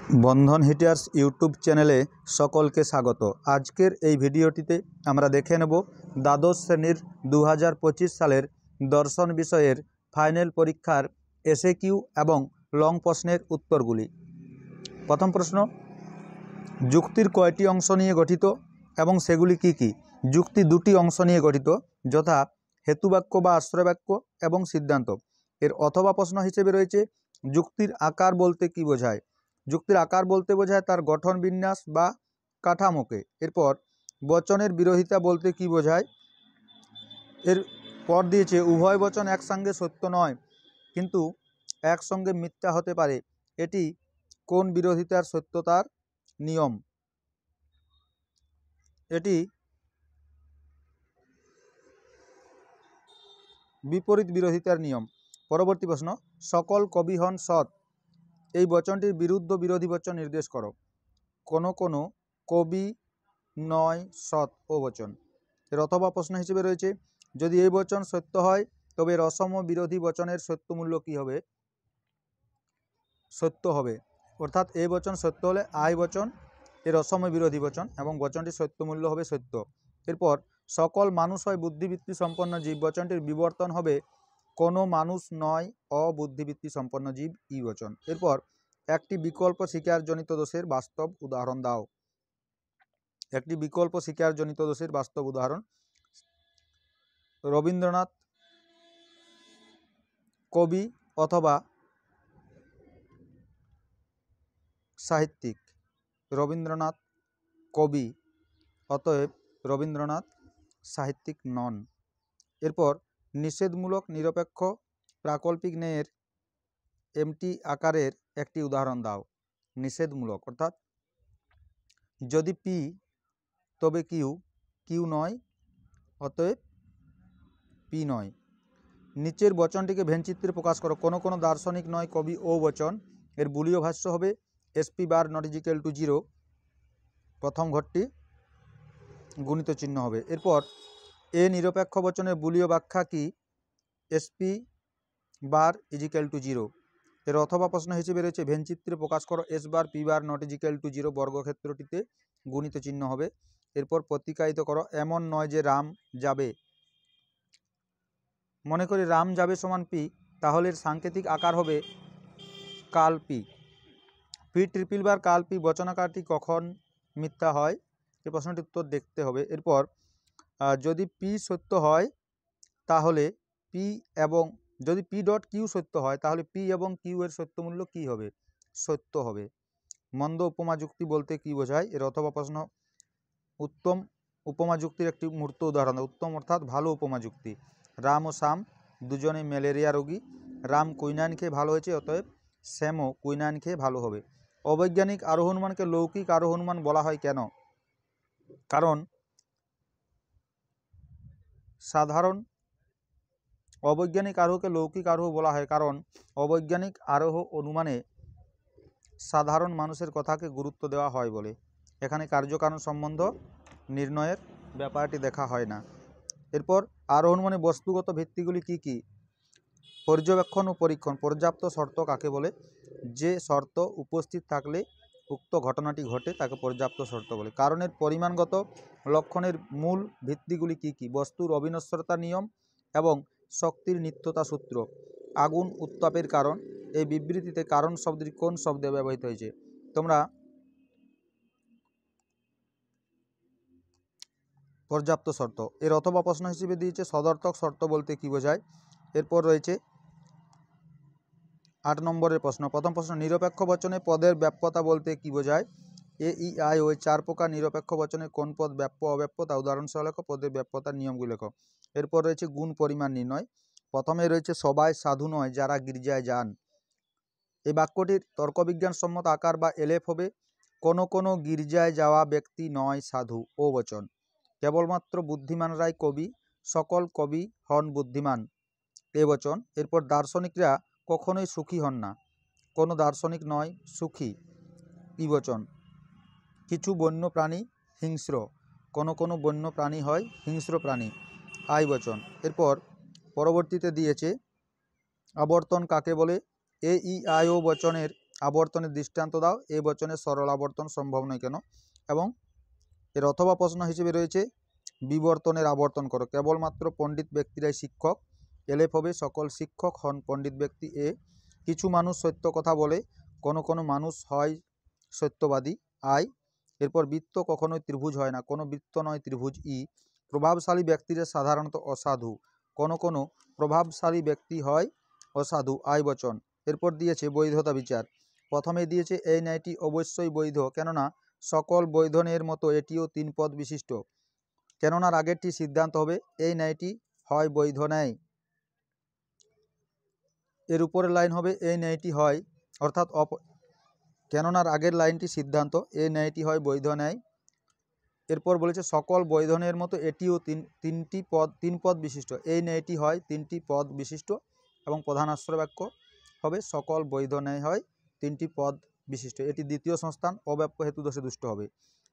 बंधन हिटार्स यूट्यूब चैनेले सकल के स्वागत। आजकेर এই ভিডিওটিতে আমরা দেখে নেব দ্বাদশ শ্রেণীর 2025 সালের দর্শন বিষয়ের ফাইনাল পরীক্ষার এসএকিউ এবং লং প্রশ্নের উত্তরগুলি। প্রথম প্রশ্ন, যুক্তির কয়টি অংশ নিয়ে গঠিত এবং সেগুলি কি কি? যুক্তি দুটি অংশ নিয়ে গঠিত, যথা হেতুবাক্য বা আশ্রয়বাক্য এবং সিদ্ধান্ত। এর অথবা প্রশ্ন হিসেবে রয়েছে যুক্তির আকার বলতে কি বোঝায়? যুক্তির আকার বলতে বোঝায় তার গঠন বিন্যাস বা কাঠামোকে। এরপর বচনের বিরোধিতা বলতে কি বোঝায়? এরপর দিয়েছে উভয় বচন একসঙ্গে সত্য নয় কিন্তু একসঙ্গে মিথ্যা হতে পারে, এটি কোন বিরোধিতার সত্যতার নিয়ম? এটি বিপরীত বিরোধিতার নিয়ম। পরবর্তী প্রশ্ন, সকল কবি হন সৎ, এই বচনটির বিরুদ্ধ বিরোধী বচন নির্দেশ করো। কোনো কোনো কবি নয় সৎ ও বচন। এর অথবা প্রশ্ন হিসেবে রয়েছে যদি এই বচন সত্য হয় তবে রসম বিরোধী বচনের সত্য মূল্য কী হবে? সত্য হবে। অর্থাৎ এই বচন সত্য হলে আই বচন এর রসম বিরোধী বচন এবং বচনটির সত্য মূল্য হবে সত্য। এরপর সকল মানুষ হয় বুদ্ধিবৃত্তি সম্পন্ন জীব, বচনটির বিবর্তন হবে কোনো মানুষ নয় অবুদ্ধিবৃত্তি সম্পন্ন জীব, ই বচন। এরপর একটি বিকল্প স্বীকারজনিত দোষের বাস্তব উদাহরণ দাও। একটি বিকল্প স্বীকারজনিত দোষের বাস্তব উদাহরণ। রবীন্দ্রনাথ কবি অথবা সাহিত্যিক। রবীন্দ্রনাথ কবি, অতএব রবীন্দ্রনাথ সাহিত্যিক নন। এরপর নিষেধমূলক নিরপেক্ষ প্রাকল্পিক ন্যায়ের এমটি আকারের একটি উদাহরণ দাও। নিষেধমূলক অর্থাৎ যদি পি তবে কিউ, কিউ নয় অতএব পি নয়। নিচের বচনটিকে ভেনচিত্রে প্রকাশ করো। কোনো কোনো দার্শনিক নয় কবি ও বচন, এর বুলীয় ভাষ্য হবে SP bar not is equal to 0, প্রথম ঘরটি গুণিত চিহ্ন হবে। এরপর এ নিরপেক্ষ বচনের বুলীয় ব্যাখ্যা কি? SP bar is equal to 0। এর অথবা প্রশ্ন হিসেবে রয়েছে ভেনচিত্রে প্রকাশ করো S bar P bar not is equal to 0, বর্গক্ষেত্রটিতে গুণিত চিহ্ন হবে। এরপর প্রতিকায়িত করো এমন নয় যে রাম যাবে। মনে করি রাম যাবে সমান পি, তাহলে এর সাংকেতিক আকার হবে কাল পি। পি ট্রিপল বার কাল পি বচনাকারটি কখন মিথ্যা হয়? এই প্রশ্নটির উত্তর দেখতে হবে। এরপর যদি পি সত্য হয় তাহলে পি এবং যদি পি ডট কিউ সত্য হয় তাহলে পি এবং কিউ এর সত্য মূল্য কী হবে? সত্য হবে। মন্দ উপমা যুক্তি বলতে কি বোঝায়? এর অথবা প্রশ্ন উত্তম উপমা যুক্তির একটি মূর্ত উদাহরণ। উত্তম অর্থাৎ ভালো উপমা যুক্তি। রাম ও শ্যাম দুজনে ম্যালেরিয়া রোগী, রাম কুইনাইন খেয়ে ভালো হয়েছে অতএব শ্যামও কুইনাইন খেয়ে ভালো হবে। অবৈজ্ঞানিক আরোহণমানকে লৌকিক আরোহণমান বলা হয় কেন? কারণ সাধারণ অবৈজ্ঞানিক আরোহকে লৌকিক আরোহ বলা হয় কারণ অবৈজ্ঞানিক আরোহ অনুমানে সাধারণ মানুষের কথাকে গুরুত্ব দেওয়া হয় বলে। এখানে কার্যকারণ সম্বন্ধ নির্ণয়ের ব্যাপারটি দেখা হয় না। এরপর আরোহণ মানে বস্তুগত ভিত্তিগুলি কি কি? পর্যবেক্ষণ ও পরীক্ষণ। পর্যাপ্ত শর্ত কাকে বলে? যে শর্ত উপস্থিত থাকলে উক্ত ঘটনাটি ঘটে তাকে পর্যাপ্ত শর্ত বলে। কারণের পরিমাণগত লক্ষণের মূল ভিত্তিগুলি কি কি? বস্তুর অবিনশ্বরতা নিয়ম এবং শক্তির নিত্যতা সূত্র। আগুন উত্তাপের কারণ। এই বিবৃতিতে কারণ শব্দটি কোন শব্দে ব্যবহৃত হয়েছে? তোমরা পর্যাপ্ত শর্ত। এর অথবা প্রশ্ন হিসেবে দিয়েছে সদর্থক শর্ত বলতে কি বোঝায়? এরপর রয়েছে 8 নম্বরের প্রশ্ন। প্রথম প্রশ্ন, নিরপেক্ষ বচনে পদের ব্যাপ্যতা বলতে কি বোঝায়? এ ই আই ওই 4 প্রকার নিরপেক্ষ বচনে কোন পদ ব্যাপ্য অব্যাপ্য তা উদাহরণসহ লেখো। পদের ব্যাপ্যতার নিয়মগুলো লেখো। এরপর রয়েছে গুণ পরিমাণ নির্ণয়। প্রথমে রয়েছে সবাই সাধু নয় যারা গির্জায় যান। এই বাক্যটির তর্কবিজ্ঞানসম্মত আকার বা এলেফ হবে কোনো কোনো গির্জায় যাওয়া ব্যক্তি নয় সাধু ও বচন। কেবলমাত্র বুদ্ধিমানরাই কবি, সকল কবি হন বুদ্ধিমান, এ বচন। এরপর দার্শনিকরা কখনোই সুখী হন না, কোনো দার্শনিক নয় সুখী, ই বচন। কিছু বন্য প্রাণী হিংস্র, কোনো কোনো বন্য প্রাণী হয় হিংস্র প্রাণী, আই বচন। এরপর পরবর্তীতে দিয়েছে আবর্তন কাকে বলে? এ ই আই ও বচনের আবর্তনের দৃষ্টান্ত দাও। এ বচনের সরল আবর্তন সম্ভব নয় কেন? এবং এর অথবা প্রশ্ন হিসেবে রয়েছে বিবর্তনের আবর্তন করো। কেবলমাত্র পণ্ডিত ব্যক্তিরাই শিক্ষক। এলেফ হবে সকল শিক্ষক হন পণ্ডিত ব্যক্তি। এ কিছু মানুষ সত্য কথা বলে, কোনো কোনো মানুষ হয় সত্যবাদী। আই এরপর বৃত্ত কখনোই ত্রিভুজ হয় না, কোনো বৃত্ত নয় ত্রিভুজ। ই প্রভাবশালী ব্যক্তিরা সাধারণত অসাধু, কোনো কোনো প্রভাবশালী ব্যক্তি হয় অসাধু। আই বচন। এরপর দিয়েছে বৈধতা বিচার। প্রথমে দিয়েছে এই ন্যায়টি অবশ্যই বৈধ, কেননা সকল বৈধ ন্যায়ের মতো এটিও 3 পদ বিশিষ্ট। কেননার আগেরটি সিদ্ধান্ত হবে এই ন্যায়টি হয় বৈধ ন্যায়। এর উপরের লাইন হবে এই ন্যায়টি হয়, অর্থাৎ কেননার আগের লাইনটি সিদ্ধান্ত, এই ন্যায়টি হয় বৈধ ন্যায়। এরপর বলেছে সকল বৈধ ন্যায়ের মতো এটিও 3 পদ বিশিষ্ট। এই ন্যায়টি হয় 3টি পদ বিশিষ্ট এবং প্রধান আশ্রয় বাক্য হবে সকল বৈধ ন্যায় হয় 3টি পদ বিশিষ্ট। এটি দ্বিতীয় সংস্থান, অব্যাপ্য হেতু দোষে দুষ্ট হবে।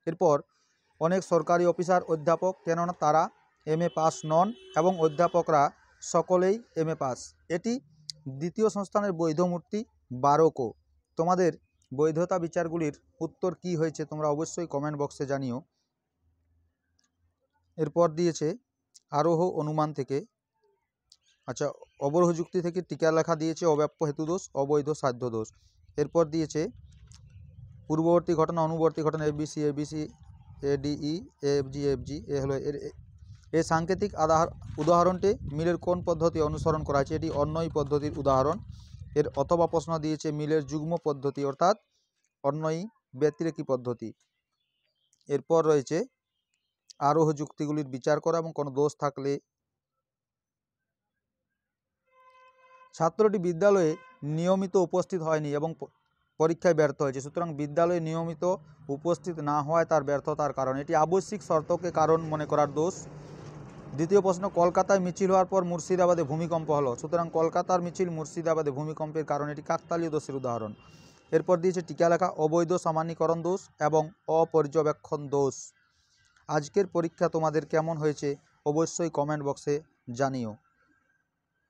এরপর অনেক সরকারি অফিসার অধ্যাপক, কেননা তারা MA পাস নন এবং অধ্যাপকরা সকলেই MA পাস। এটি দ্বিতীয় সংস্থানের বৈধ মূর্তি 12 কো। তোমাদের বৈধতা বিচারগুলির উত্তর কি হয়েছে তোমরা অবশ্যই কমেন্ট বক্সে জানিও। এরপর দিয়েছে আরোহ অনুমান থেকে, আচ্ছা অবরোহ যুক্তি থেকে টিকা লেখা দিয়েছে অব্যাপ্য হেতু দোষ, অবৈধ সাধ্য দোষ। এরপর দিয়েছে পূর্ববর্তী ঘটনা অনুবর্তী ঘটনা ABC ABC ADE AFG FG এ হলো এই সাংকেতিক উদাহরণটি মিলের কোন পদ্ধতি অনুসরণ করা হয়েছে? এটি অন্যই পদ্ধতির উদাহরণ। এর অথবা প্রশ্ন দিয়েছে মিলের যুগ্ম পদ্ধতি অর্থাৎ অন্যই ব্যতিরেকী পদ্ধতি। এরপর রয়েছে আরোহ যুক্তিগুলির বিচার করা এবং কোনো দোষ থাকলে। ছাত্রটি বিদ্যালয়ে নিয়মিত উপস্থিত হয়নি এবং পরীক্ষায় ব্যর্থ হয়েছে, সুতরাং বিদ্যালয়ে নিয়মিত উপস্থিত না হওয়ায় তার ব্যর্থতার কারণ। এটি আবশ্যিক শর্তকে কারণ মনে করার দোষ। দ্বিতীয় প্রশ্ন কলকাতায় মিছিল হওয়ার পর মুর্শিদাবাদে ভূমিকম্প হলো, সুতরাং কলকাতার মিছিল মুর্শিদাবাদে ভূমিকম্পের কারণ, এটি কাকতালীয় দোষের উদাহরণ। এরপর দিয়েছে টিকা লেখা অবৈধ সামান্যীকরণ দোষ এবং অপর্যবেক্ষণ দোষ। আজকের পরীক্ষা তোমাদের কেমন হয়েছে অবশ্যই কমেন্ট বক্সে জানিও।